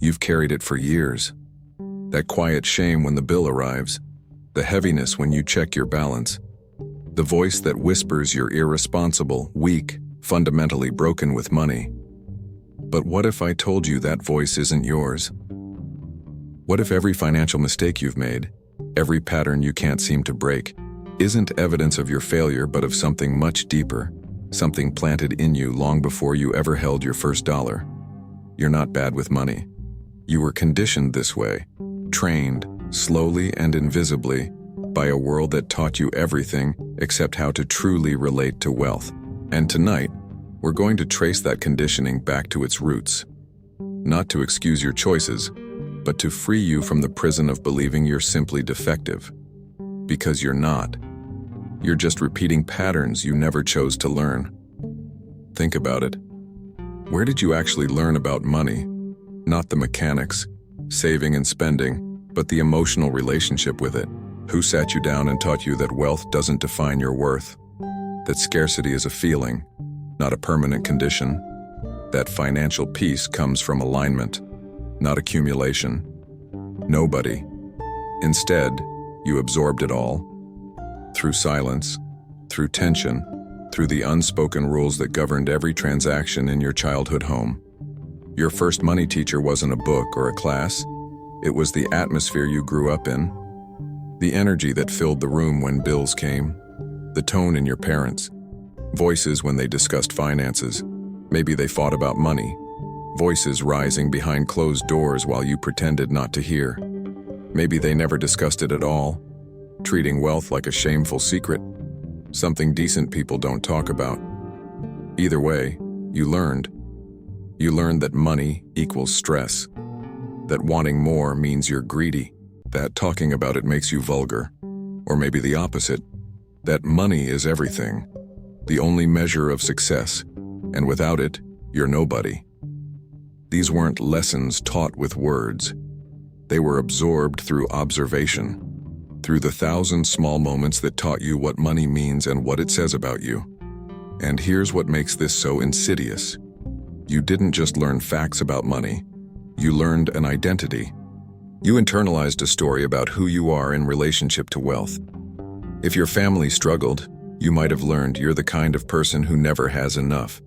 You've carried it for years. That quiet shame when the bill arrives, the heaviness when you check your balance, the voice that whispers you're irresponsible, weak, fundamentally broken with money. But what if I told you that voice isn't yours? What if every financial mistake you've made, every pattern you can't seem to break, isn't evidence of your failure but of something much deeper, something planted in you long before you ever held your first dollar? You're not bad with money. You were conditioned this way, trained, slowly and invisibly, by a world that taught you everything except how to truly relate to wealth. And tonight, we're going to trace that conditioning back to its roots. Not to excuse your choices, but to free you from the prison of believing you're simply defective. Because you're not. You're just repeating patterns you never chose to learn. Think about it. Where did you actually learn about money? Not the mechanics, saving and spending, but the emotional relationship with it. Who sat you down and taught you that wealth doesn't define your worth? That scarcity is a feeling, not a permanent condition? That financial peace comes from alignment, not accumulation? Nobody. Instead, you absorbed it all. Through silence, through tension, through the unspoken rules that governed every transaction in your childhood home. Your first money teacher wasn't a book or a class. It was the atmosphere you grew up in. The energy that filled the room when bills came. The tone in your parents' voices when they discussed finances. Maybe they fought about money. Voices rising behind closed doors while you pretended not to hear. Maybe they never discussed it at all, treating wealth like a shameful secret, something decent people don't talk about. Either way, you learned. You learned that money equals stress, that wanting more means you're greedy, that talking about it makes you vulgar, or maybe the opposite, that money is everything, the only measure of success, and without it, you're nobody. These weren't lessons taught with words. They were absorbed through observation, through the 1,000 small moments that taught you what money means and what it says about you. And here's what makes this so insidious. You didn't just learn facts about money. You learned an identity. You internalized a story about who you are in relationship to wealth. If your family struggled, you might have learned you're the kind of person who never has enough.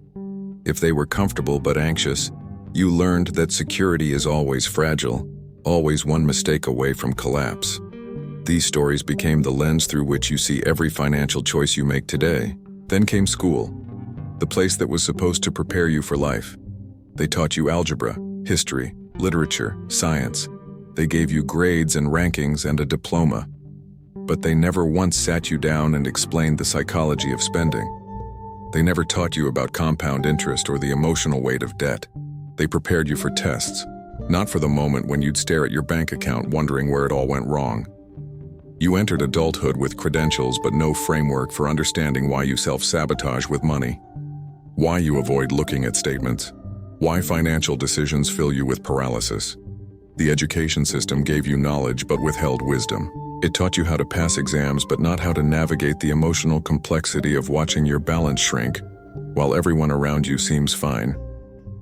If they were comfortable but anxious, you learned that security is always fragile, always one mistake away from collapse. These stories became the lens through which you see every financial choice you make today. Then came school, the place that was supposed to prepare you for life. They taught you algebra, history, literature, science. They gave you grades and rankings and a diploma. But they never once sat you down and explained the psychology of spending. They never taught you about compound interest or the emotional weight of debt. They prepared you for tests, not for the moment when you'd stare at your bank account wondering where it all went wrong. You entered adulthood with credentials but no framework for understanding why you self-sabotage with money, why you avoid looking at statements, why financial decisions fill you with paralysis. The education system gave you knowledge but withheld wisdom. It taught you how to pass exams but not how to navigate the emotional complexity of watching your balance shrink while everyone around you seems fine.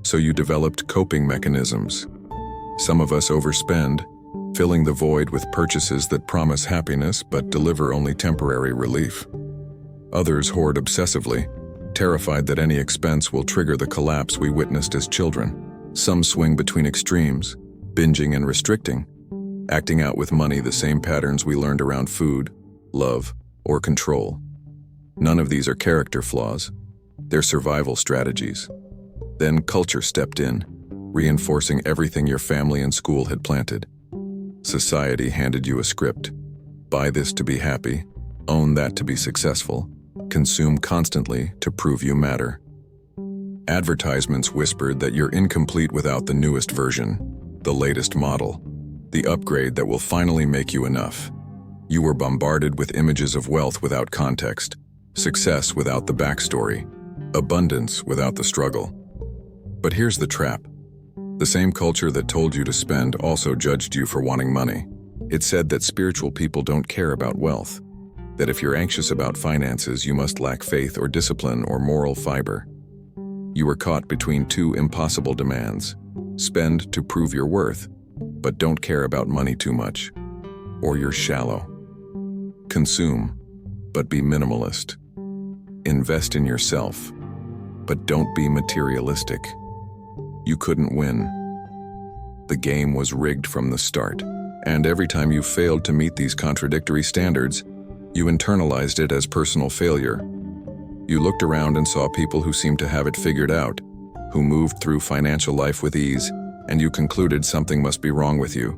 So you developed coping mechanisms. Some of us overspend, filling the void with purchases that promise happiness but deliver only temporary relief. Others hoard obsessively, terrified that any expense will trigger the collapse we witnessed as children. Some swing between extremes, binging and restricting, acting out with money the same patterns we learned around food, love, or control. None of these are character flaws. They're survival strategies. Then culture stepped in, reinforcing everything your family and school had planted. Society handed you a script. Buy this to be happy, own that to be successful, consume constantly to prove you matter. Advertisements whispered that you're incomplete without the newest version, the latest model, the upgrade that will finally make you enough. You were bombarded with images of wealth without context, success without the backstory, abundance without the struggle. But here's the trap. The same culture that told you to spend also judged you for wanting money. It said that spiritual people don't care about wealth, that if you're anxious about finances, you must lack faith or discipline or moral fiber. You were caught between two impossible demands: Spend to prove your worth, but don't care about money too much. Or you're shallow. Consume, but be minimalist. Invest in yourself, but don't be materialistic. You couldn't win. The game was rigged from the start, and every time you failed to meet these contradictory standards, you internalized it as personal failure. You looked around and saw people who seemed to have it figured out, who moved through financial life with ease, and you concluded something must be wrong with you.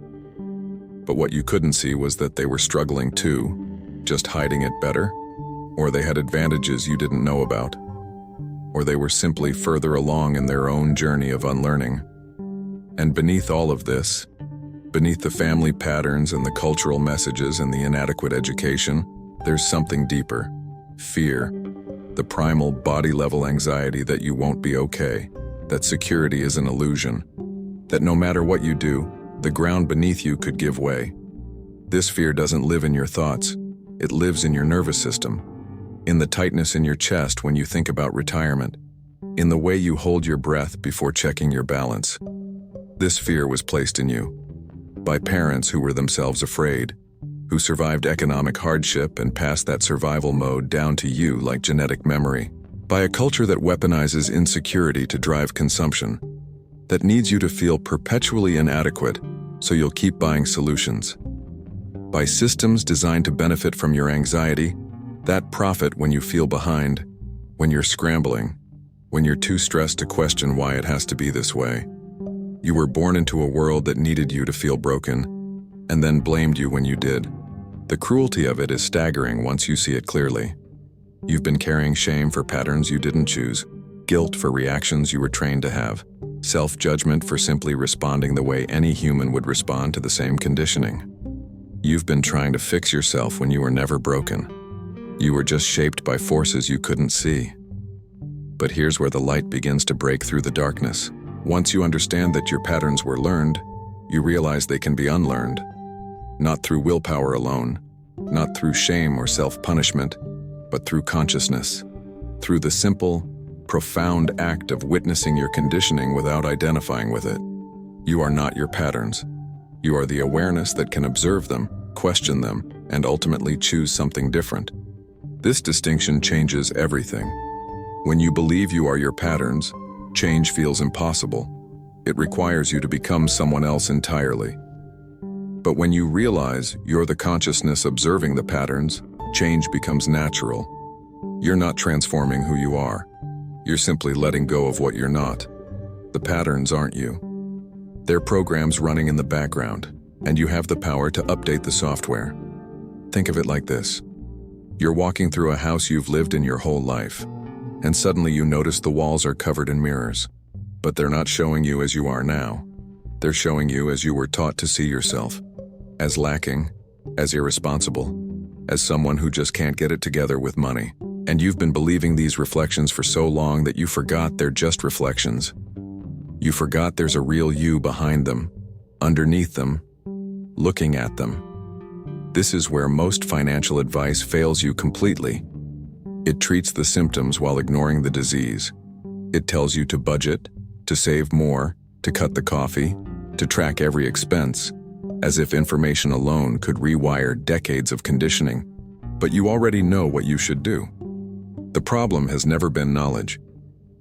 But what you couldn't see was that they were struggling too, just hiding it better, or they had advantages you didn't know about, or they were simply further along in their own journey of unlearning. And beneath all of this, beneath the family patterns and the cultural messages and the inadequate education, there's something deeper: fear, the primal body-level anxiety that you won't be okay, that security is an illusion, that no matter what you do, the ground beneath you could give way. This fear doesn't live in your thoughts, it lives in your nervous system, in the tightness in your chest when you think about retirement, in the way you hold your breath before checking your balance. This fear was placed in you by parents who were themselves afraid, who survived economic hardship and passed that survival mode down to you like genetic memory, by a culture that weaponizes insecurity to drive consumption, that needs you to feel perpetually inadequate so you'll keep buying solutions, by systems designed to benefit from your anxiety, that profit when you feel behind, when you're scrambling, when you're too stressed to question why it has to be this way. You were born into a world that needed you to feel broken, and then blamed you when you did. The cruelty of it is staggering once you see it clearly. You've been carrying shame for patterns you didn't choose, guilt for reactions you were trained to have, self-judgment for simply responding the way any human would respond to the same conditioning. You've been trying to fix yourself when you were never broken. You were just shaped by forces you couldn't see. But here's where the light begins to break through the darkness. Once you understand that your patterns were learned, you realize they can be unlearned. Not through willpower alone, not through shame or self-punishment, but through consciousness, through the simple, profound act of witnessing your conditioning without identifying with it. You are not your patterns. You are the awareness that can observe them, question them, and ultimately choose something different. This distinction changes everything. When you believe you are your patterns, change feels impossible. It requires you to become someone else entirely. But when you realize you're the consciousness observing the patterns, change becomes natural. You're not transforming who you are. You're simply letting go of what you're not. The patterns aren't you. They're programs running in the background, and you have the power to update the software. Think of it like this. You're walking through a house you've lived in your whole life, and suddenly you notice the walls are covered in mirrors. But they're not showing you as you are now. They're showing you as you were taught to see yourself. As lacking, as irresponsible, as someone who just can't get it together with money. And you've been believing these reflections for so long that you forgot they're just reflections. You forgot there's a real you behind them, underneath them, looking at them. This is where most financial advice fails you completely. It treats the symptoms while ignoring the disease. It tells you to budget, to save more, to cut the coffee, to track every expense, as if information alone could rewire decades of conditioning. But you already know what you should do. The problem has never been knowledge.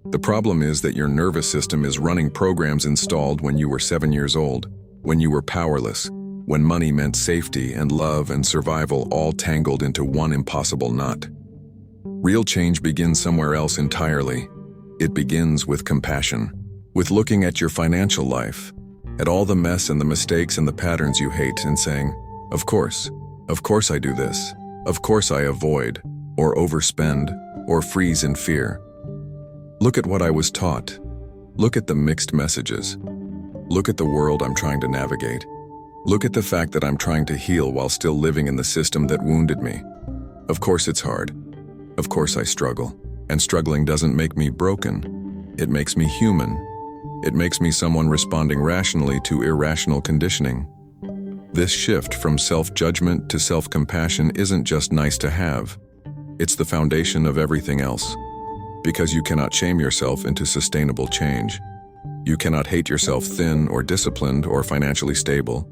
The problem is that your nervous system is running programs installed when you were 7 years old, when you were powerless, when money meant safety and love and survival all tangled into one impossible knot. Real change begins somewhere else entirely. It begins with compassion, with looking at your financial life, at all the mess and the mistakes and the patterns you hate and saying, of course I do this, of course I avoid, or overspend, or freeze in fear. Look at what I was taught. Look at the mixed messages. Look at the world I'm trying to navigate. Look at the fact that I'm trying to heal while still living in the system that wounded me. Of course it's hard. Of course I struggle. And struggling doesn't make me broken. It makes me human. It makes me someone responding rationally to irrational conditioning. This shift from self-judgment to self-compassion isn't just nice to have. It's the foundation of everything else. Because you cannot shame yourself into sustainable change. You cannot hate yourself thin or disciplined or financially stable.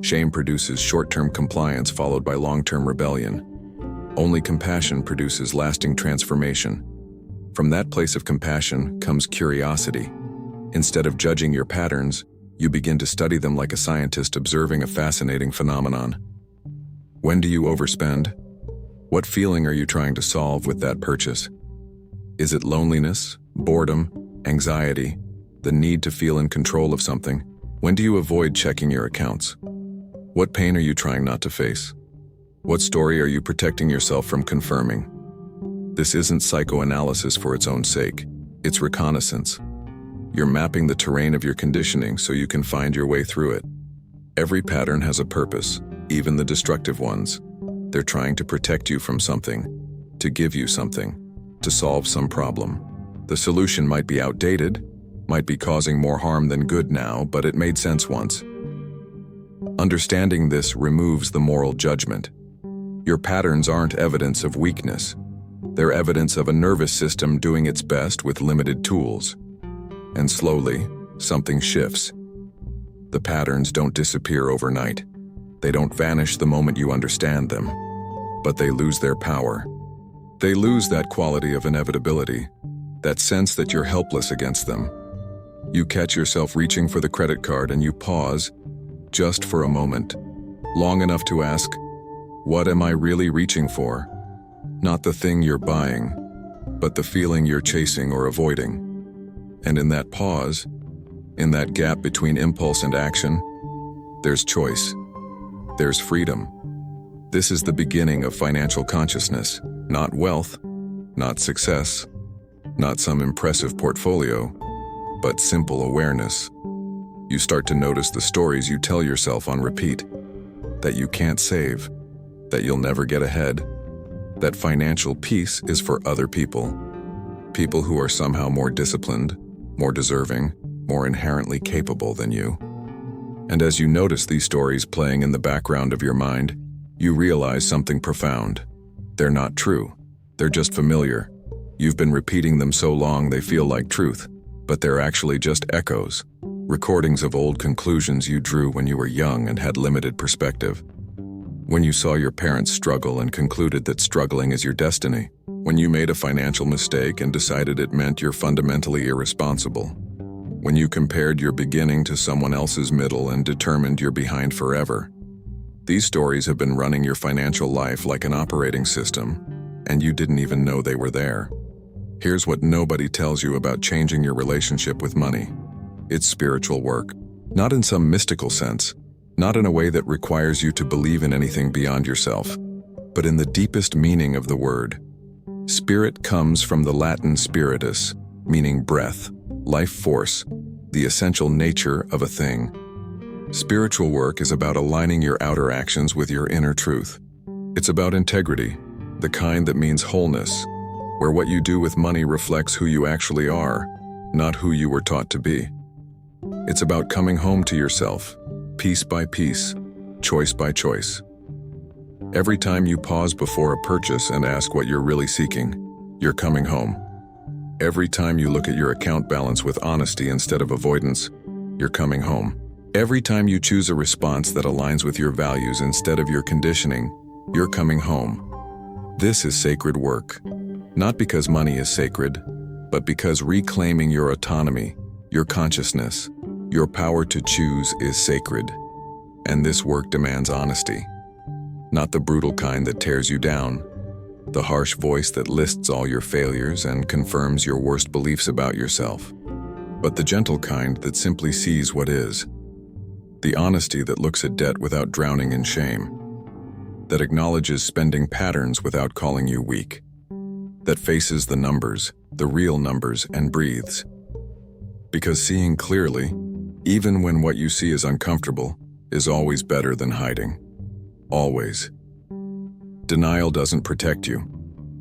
Shame produces short-term compliance followed by long-term rebellion. Only compassion produces lasting transformation. From that place of compassion comes curiosity. Instead of judging your patterns, you begin to study them like a scientist observing a fascinating phenomenon. When do you overspend? What feeling are you trying to solve with that purchase? Is it loneliness, boredom, anxiety, the need to feel in control of something? When do you avoid checking your accounts? What pain are you trying not to face? What story are you protecting yourself from confirming? This isn't psychoanalysis for its own sake. It's reconnaissance. You're mapping the terrain of your conditioning so you can find your way through it. Every pattern has a purpose, even the destructive ones. They're trying to protect you from something, to give you something, to solve some problem. The solution might be outdated, might be causing more harm than good now, but it made sense once. Understanding this removes the moral judgment. Your patterns aren't evidence of weakness. They're evidence of a nervous system doing its best with limited tools. And slowly, something shifts. The patterns don't disappear overnight. They don't vanish the moment you understand them. But they lose their power. They lose that quality of inevitability, that sense that you're helpless against them. You catch yourself reaching for the credit card and you pause, just for a moment, long enough to ask, what am I really reaching for? Not the thing you're buying, but the feeling you're chasing or avoiding. And in that pause, in that gap between impulse and action, there's choice. There's freedom. This is the beginning of financial consciousness, not wealth, not success, not some impressive portfolio, but simple awareness. You start to notice the stories you tell yourself on repeat, that you can't save, that you'll never get ahead, that financial peace is for other people, people who are somehow more disciplined, more deserving, more inherently capable than you. And as you notice these stories playing in the background of your mind, you realize something profound. They're not true. They're just familiar. You've been repeating them so long they feel like truth, but they're actually just echoes, recordings of old conclusions you drew when you were young and had limited perspective. When you saw your parents struggle and concluded that struggling is your destiny. When you made a financial mistake and decided it meant you're fundamentally irresponsible. When you compared your beginning to someone else's middle and determined you're behind forever. These stories have been running your financial life like an operating system, and you didn't even know they were there. Here's what nobody tells you about changing your relationship with money. It's spiritual work. Not in some mystical sense, not in a way that requires you to believe in anything beyond yourself, but in the deepest meaning of the word. Spirit comes from the Latin spiritus, meaning breath, life force, the essential nature of a thing. Spiritual work is about aligning your outer actions with your inner truth. It's about integrity, the kind that means wholeness, where what you do with money reflects who you actually are, not who you were taught to be. It's about coming home to yourself, piece by piece, choice by choice. Every time you pause before a purchase and ask what you're really seeking, you're coming home. Every time you look at your account balance with honesty instead of avoidance, you're coming home. Every time you choose a response that aligns with your values instead of your conditioning, you're coming home. This is sacred work. Not because money is sacred, but because reclaiming your autonomy, your consciousness, your power to choose is sacred. And this work demands honesty. Not the brutal kind that tears you down, the harsh voice that lists all your failures and confirms your worst beliefs about yourself, but the gentle kind that simply sees what is. The honesty that looks at debt without drowning in shame, that acknowledges spending patterns without calling you weak, that faces the numbers, the real numbers, and breathes. Because seeing clearly, even when what you see is uncomfortable, is always better than hiding. Always. Denial doesn't protect you.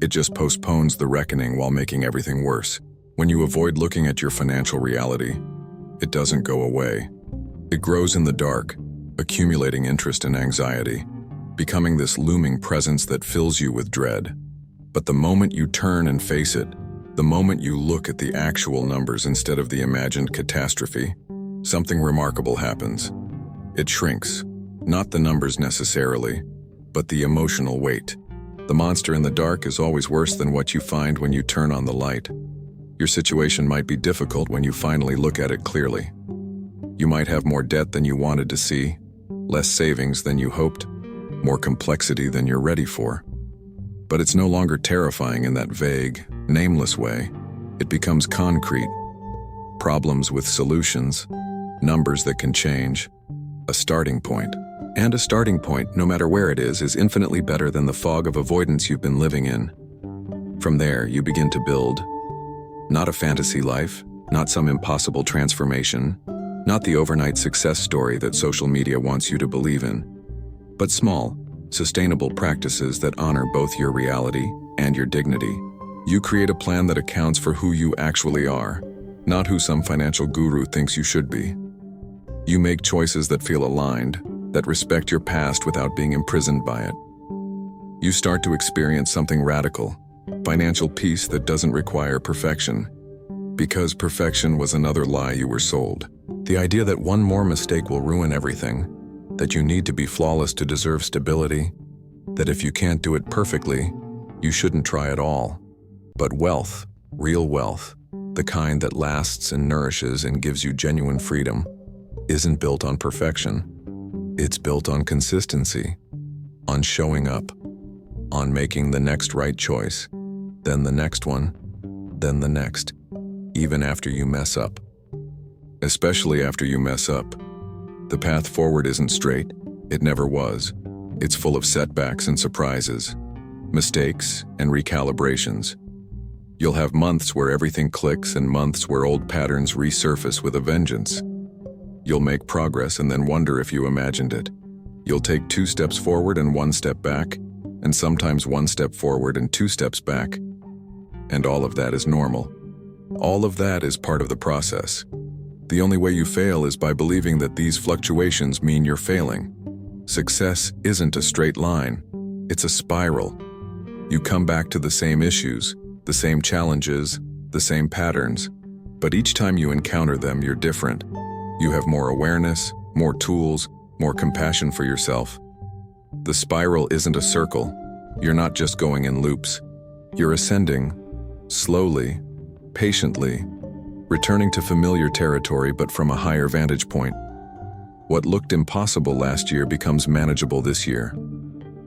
It just postpones the reckoning while making everything worse. When you avoid looking at your financial reality, it doesn't go away. It grows in the dark, accumulating interest and anxiety, becoming this looming presence that fills you with dread. But the moment you turn and face it, The moment you look at the actual numbers instead of the imagined catastrophe, something remarkable happens. It shrinks, not the numbers necessarily, but the emotional weight. The monster in the dark is always worse than what you find when you turn on the light. Your situation might be difficult when you finally look at it clearly. You might have more debt than you wanted to see, less savings than you hoped, more complexity than you're ready for. But it's no longer terrifying in that vague, nameless way. It becomes concrete. Problems with solutions, numbers that can change, a starting point. And a starting point, no matter where it is infinitely better than the fog of avoidance you've been living in. From there, you begin to build. Not a fantasy life, not some impossible transformation, not the overnight success story that social media wants you to believe in, but small, sustainable practices that honor both your reality and your dignity. You create a plan that accounts for who you actually are, not who some financial guru thinks you should be. You make choices that feel aligned, that respect your past without being imprisoned by it. You start to experience something radical, financial peace that doesn't require perfection, because perfection was another lie you were sold. The idea that one more mistake will ruin everything, that you need to be flawless to deserve stability, that if you can't do it perfectly, you shouldn't try at all. But wealth, real wealth, the kind that lasts and nourishes and gives you genuine freedom, isn't built on perfection. It's built on consistency, on showing up, on making the next right choice, then the next one, then the next, even after you mess up. Especially after you mess up. The path forward isn't straight. It never was. It's full of setbacks and surprises, mistakes and recalibrations. You'll have months where everything clicks and months where old patterns resurface with a vengeance. You'll make progress and then wonder if you imagined it. You'll take 2 steps forward and 1 step back, and sometimes 1 step forward and 2 steps back. And all of that is normal. All of that is part of the process. The only way you fail is by believing that these fluctuations mean you're failing. Success isn't a straight line. It's a spiral. You come back to the same issues, the same challenges, the same patterns, but each time you encounter them, you're different. You have more awareness, more tools, more compassion for yourself. The spiral isn't a circle. You're not just going in loops. You're ascending, slowly, patiently, returning to familiar territory but from a higher vantage point. What looked impossible last year becomes manageable this year.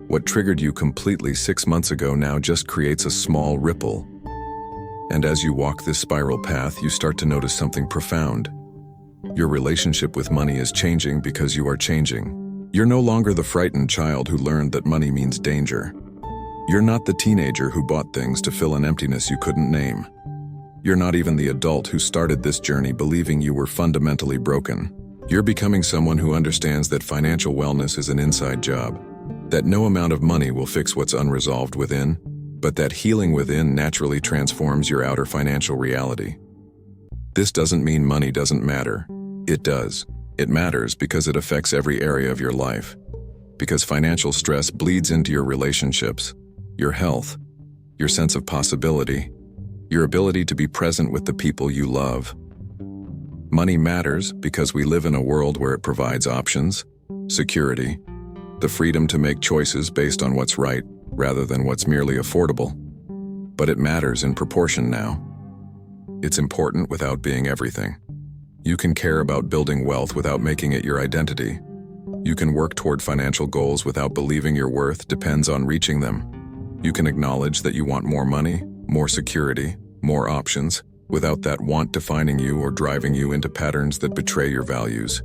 What triggered you completely 6 months ago now just creates a small ripple. And as you walk this spiral path, you start to notice something profound. Your relationship with money is changing because you are changing. You're no longer the frightened child who learned that money means danger. You're not the teenager who bought things to fill an emptiness you couldn't name. You're not even the adult who started this journey believing you were fundamentally broken. You're becoming someone who understands that financial wellness is an inside job, that no amount of money will fix what's unresolved within, but that healing within naturally transforms your outer financial reality. This doesn't mean money doesn't matter. It does. It matters because it affects every area of your life. Because financial stress bleeds into your relationships, your health, your sense of possibility, your ability to be present with the people you love. Money matters because we live in a world where it provides options, security, the freedom to make choices based on what's right rather than what's merely affordable. But it matters in proportion now. It's important without being everything. You can care about building wealth without making it your identity. You can work toward financial goals without believing your worth depends on reaching them. You can acknowledge that you want more money, more security, more options, without that want defining you or driving you into patterns that betray your values.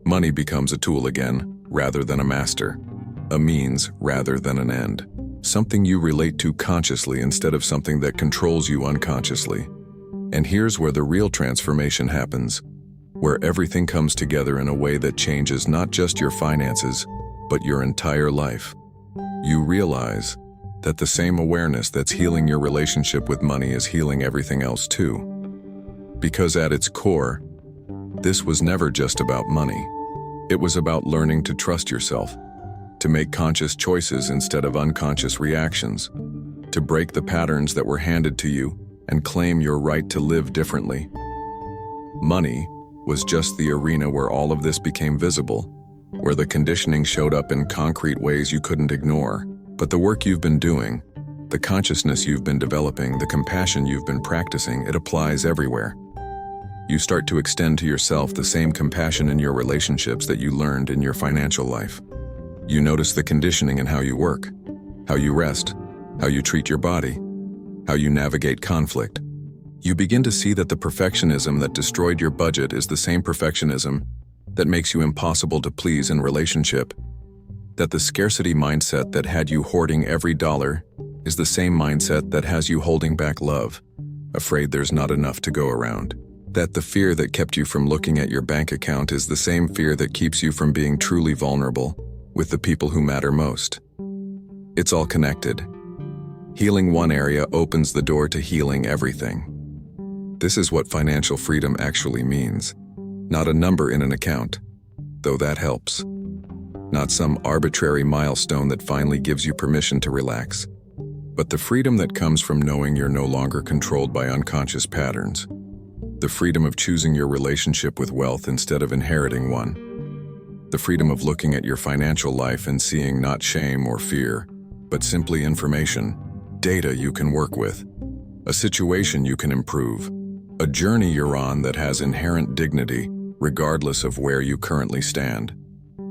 Money becomes a tool again, rather than a master. A means rather than an end. Something you relate to consciously instead of something that controls you unconsciously. And here's where the real transformation happens, where everything comes together in a way that changes not just your finances, but your entire life. You realize that the same awareness that's healing your relationship with money is healing everything else too. Because at its core, this was never just about money. It was about learning to trust yourself, to make conscious choices instead of unconscious reactions, to break the patterns that were handed to you and claim your right to live differently. Money was just the arena where all of this became visible, where the conditioning showed up in concrete ways you couldn't ignore. But the work you've been doing, the consciousness you've been developing, the compassion you've been practicing, it applies everywhere. You start to extend to yourself the same compassion in your relationships that you learned in your financial life. You notice the conditioning in how you work, how you rest, how you treat your body, how you navigate conflict. You begin to see that the perfectionism that destroyed your budget is the same perfectionism that makes you impossible to please in relationship, that the scarcity mindset that had you hoarding every dollar is the same mindset that has you holding back love, afraid there's not enough to go around, that the fear that kept you from looking at your bank account is the same fear that keeps you from being truly vulnerable with the people who matter most. It's all connected. Healing one area opens the door to healing everything. This is what financial freedom actually means. Not a number in an account, though that helps. Not some arbitrary milestone that finally gives you permission to relax, but the freedom that comes from knowing you're no longer controlled by unconscious patterns. The freedom of choosing your relationship with wealth instead of inheriting one. The freedom of looking at your financial life and seeing not shame or fear, but simply information, data you can work with, a situation you can improve, a journey you're on that has inherent dignity, regardless of where you currently stand.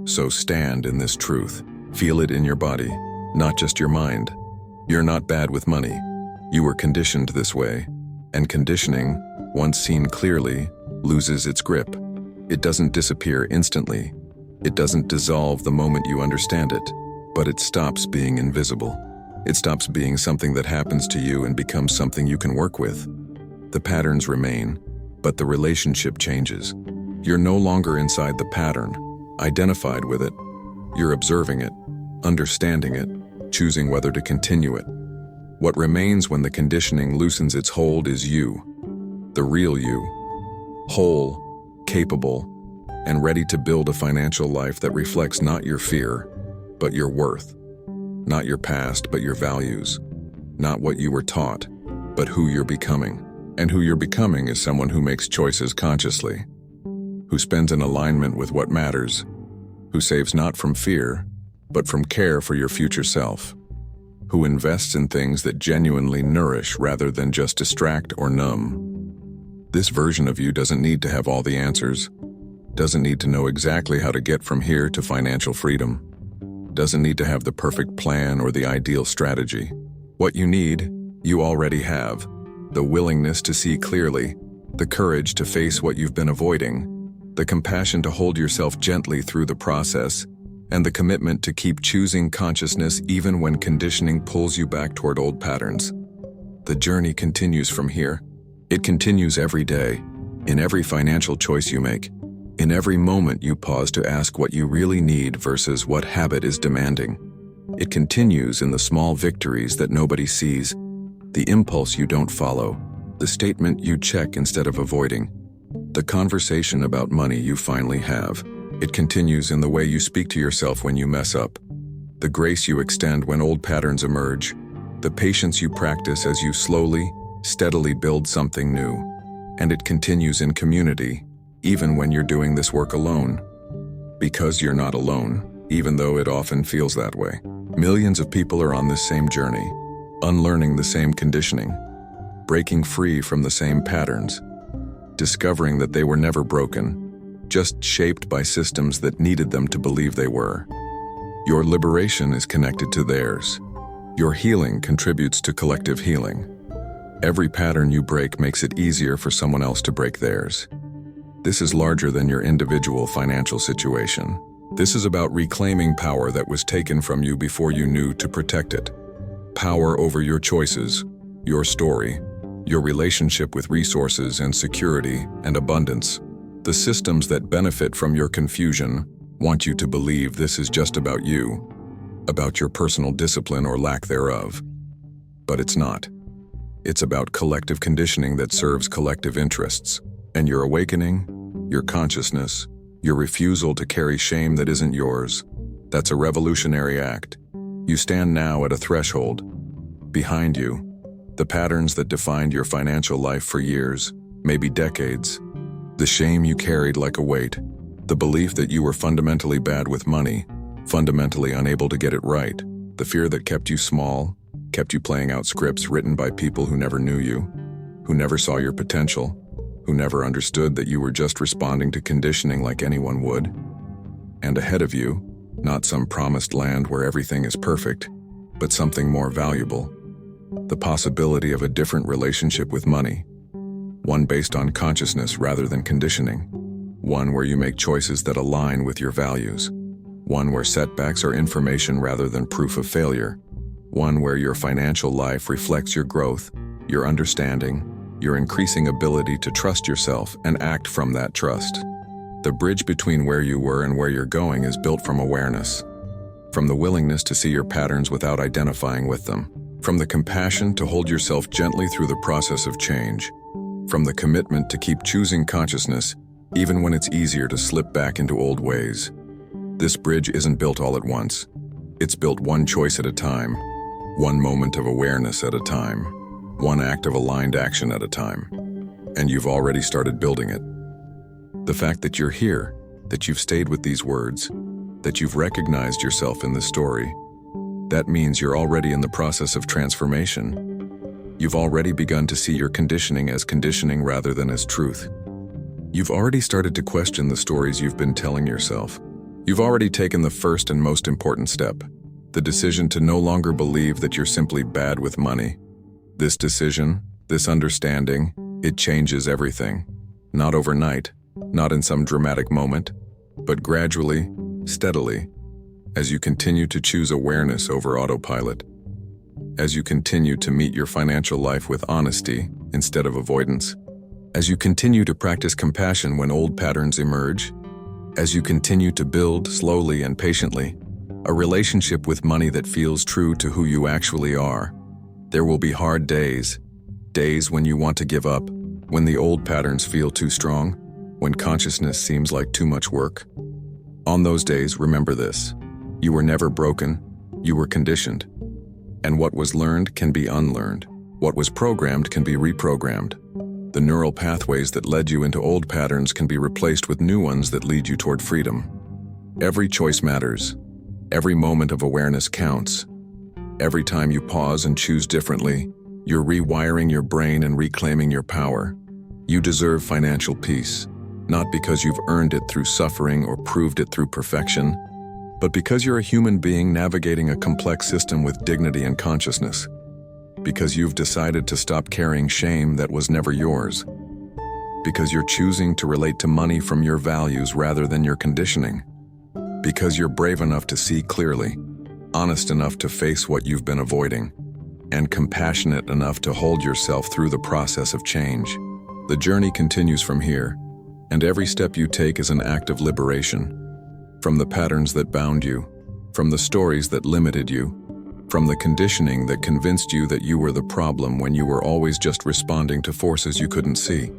So stand in this truth. Feel it in your body, not just your mind. You're not bad with money. You were conditioned this way, and conditioning, once seen clearly, loses its grip. It doesn't disappear instantly. It doesn't dissolve the moment you understand it, but it stops being invisible. It stops being something that happens to you and becomes something you can work with. The patterns remain, but the relationship changes. You're no longer inside the pattern, identified with it. You're observing it, understanding it, choosing whether to continue it. What remains when the conditioning loosens its hold is you, the real you, whole, capable, and ready to build a financial life that reflects not your fear, but your worth. Not your past, but your values. Not what you were taught, but who you're becoming. And who you're becoming is someone who makes choices consciously, who spends in alignment with what matters, who saves not from fear, but from care for your future self, who invests in things that genuinely nourish rather than just distract or numb. This version of you doesn't need to have all the answers, doesn't need to know exactly how to get from here to financial freedom, doesn't need to have the perfect plan or the ideal strategy. What you need, you already have. The willingness to see clearly, the courage to face what you've been avoiding, the compassion to hold yourself gently through the process, and the commitment to keep choosing consciousness even when conditioning pulls you back toward old patterns. The journey continues from here. It continues every day, in every financial choice you make, in every moment you pause to ask what you really need versus what habit is demanding. It continues in the small victories that nobody sees, the impulse you don't follow, the statement you check instead of avoiding, the conversation about money you finally have. It continues in the way you speak to yourself when you mess up, the grace you extend when old patterns emerge, the patience you practice as you slowly, steadily build something new. And it continues in community, even when you're doing this work alone. Because you're not alone, even though it often feels that way. Millions of people are on this same journey, unlearning the same conditioning, breaking free from the same patterns, discovering that they were never broken, just shaped by systems that needed them to believe they were. Your liberation is connected to theirs. Your healing contributes to collective healing. Every pattern you break makes it easier for someone else to break theirs. This is larger than your individual financial situation. This is about reclaiming power that was taken from you before you knew to protect it. Power over your choices, your story, your relationship with resources and security and abundance. The systems that benefit from your confusion want you to believe this is just about you, about your personal discipline or lack thereof. But it's not. It's about collective conditioning that serves collective interests. And your awakening, your consciousness, your refusal to carry shame that isn't yours, that's a revolutionary act. You stand now at a threshold. Behind you, The patterns that defined your financial life for years, maybe decades. The shame you carried like a weight. The belief that you were fundamentally bad with money, fundamentally unable to get it right. The fear that kept you small, kept you playing out scripts written by people who never knew you, who never saw your potential, who never understood that you were just responding to conditioning like anyone would. And ahead of you, not some promised land where everything is perfect, but something more valuable. The possibility of a different relationship with money. One based on consciousness rather than conditioning. One where you make choices that align with your values. One where setbacks are information rather than proof of failure. One where your financial life reflects your growth, your understanding, your increasing ability to trust yourself and act from that trust. The bridge between where you were and where you're going is built from awareness. From the willingness to see your patterns without identifying with them. From the compassion to hold yourself gently through the process of change. From the commitment to keep choosing consciousness, even when it's easier to slip back into old ways. This bridge isn't built all at once. It's built one choice at a time, one moment of awareness at a time, one act of aligned action at a time. And you've already started building it. The fact that you're here, that you've stayed with these words, that you've recognized yourself in this story, that means you're already in the process of transformation. You've already begun to see your conditioning as conditioning rather than as truth. You've already started to question the stories you've been telling yourself. You've already taken the first and most important step, the decision to no longer believe that you're simply bad with money. This decision, this understanding, it changes everything. Not overnight, not in some dramatic moment, but gradually, steadily, as you continue to choose awareness over autopilot, as you continue to meet your financial life with honesty instead of avoidance, as you continue to practice compassion when old patterns emerge, as you continue to build slowly and patiently a relationship with money that feels true to who you actually are. There will be hard days, days when you want to give up, when the old patterns feel too strong, when consciousness seems like too much work. On those days, remember this: you were never broken, you were conditioned. And what was learned can be unlearned. What was programmed can be reprogrammed. The neural pathways that led you into old patterns can be replaced with new ones that lead you toward freedom. Every choice matters. Every moment of awareness counts. Every time you pause and choose differently, you're rewiring your brain and reclaiming your power. You deserve financial peace, not because you've earned it through suffering or proved it through perfection, but because you're a human being navigating a complex system with dignity and consciousness. Because you've decided to stop carrying shame that was never yours. Because you're choosing to relate to money from your values rather than your conditioning. Because you're brave enough to see clearly, honest enough to face what you've been avoiding, and compassionate enough to hold yourself through the process of change. The journey continues from here, and every step you take is an act of liberation. From the patterns that bound you, from the stories that limited you, from the conditioning that convinced you that you were the problem when you were always just responding to forces you couldn't see.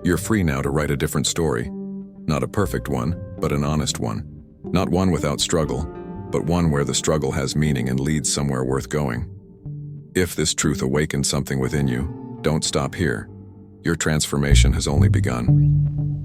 You're free now to write a different story. Not a perfect one, but an honest one. Not one without struggle, but one where the struggle has meaning and leads somewhere worth going. If this truth awakens something within you, don't stop here. Your transformation has only begun.